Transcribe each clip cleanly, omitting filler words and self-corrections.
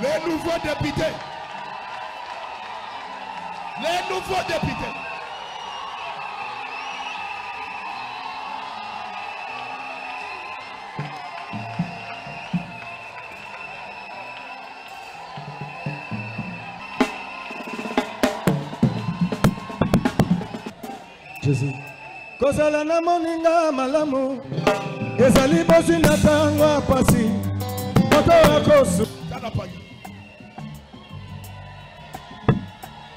Les nouveaux députés. Les nouveaux députés. Jésus. Kozala na moninga malamu. Ezali bosi na tangwa pasi. Moto akosu.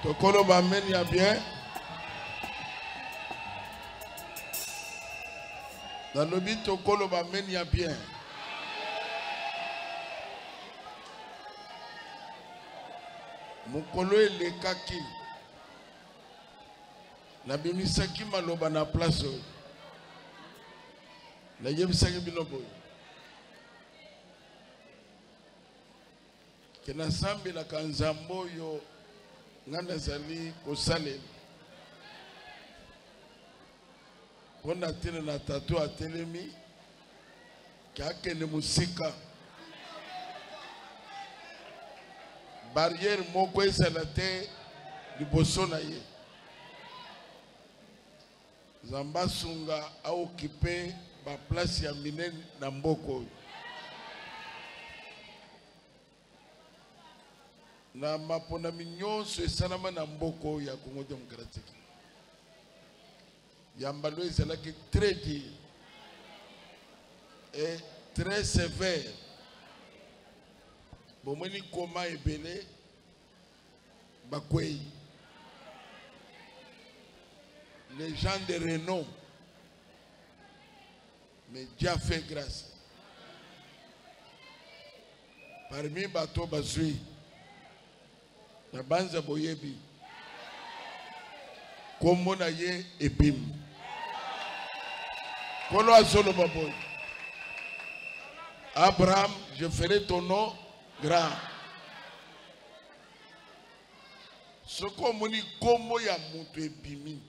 Tokolo ba meni ya bien. Dans le but tokolo ba meni ya bien. Mukolo elekaki. La bimisaki maloba na place. La yebisaki binobo. Kena sambi la kanzambo yo ngana zali kosale. Pona tena na tatu atelemi kake ne musika. Barrière moko ezala te liboso na ye. Zamba sunga a occupé ba place ya minene na mboko. Na mapona minyonso esalama na mboko ya Congo démocratique. Yambalo ezalaki très dur et très sévère. Bomoni koma ebele bakwei. Les gens de renom, mais Dieu a fait grâce. Parmi bateau bazui, na banza boyebi, comme na ye ebim. Kolo azolo baboy. Abraham, je ferai ton nom grand. Ce qu'on moni komo ya mutu ebimi.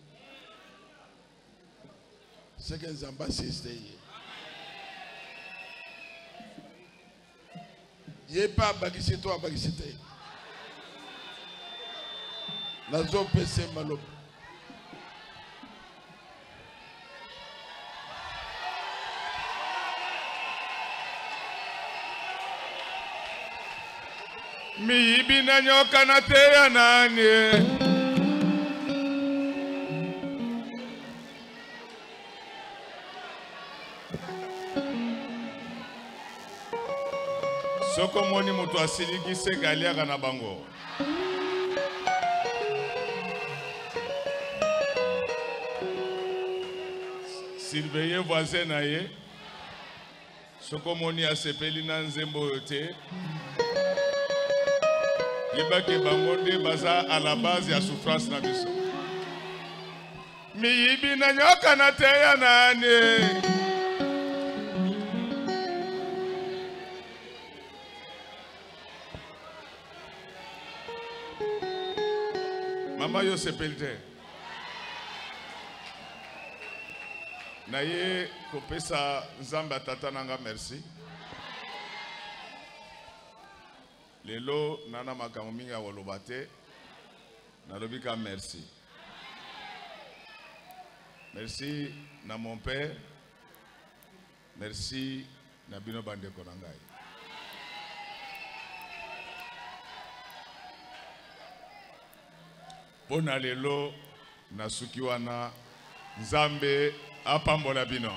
C'est que les ambassadeurs il n'y a pas bagissé toi bagissé. La zone PC malo. Mi ibina nyoka na te ya nani. Soko moni moto asiliki se galiaka na bango. Surveiller voisin na ye. Soko moni asepeli na nzembo yote. Yebake bango de baza à la base ya souffrance na biso. Mi yibi na nyoka na te ya nani. Mama yo sepelte. Na ye kopesa nzambe tata nanga merci. Lelo nana makambo mingi woloba te. Nalobika merci. Merci na mon père. Merci na bino bandeko na ngai. Pona lelo nasuki wana Nzambe apambola bino.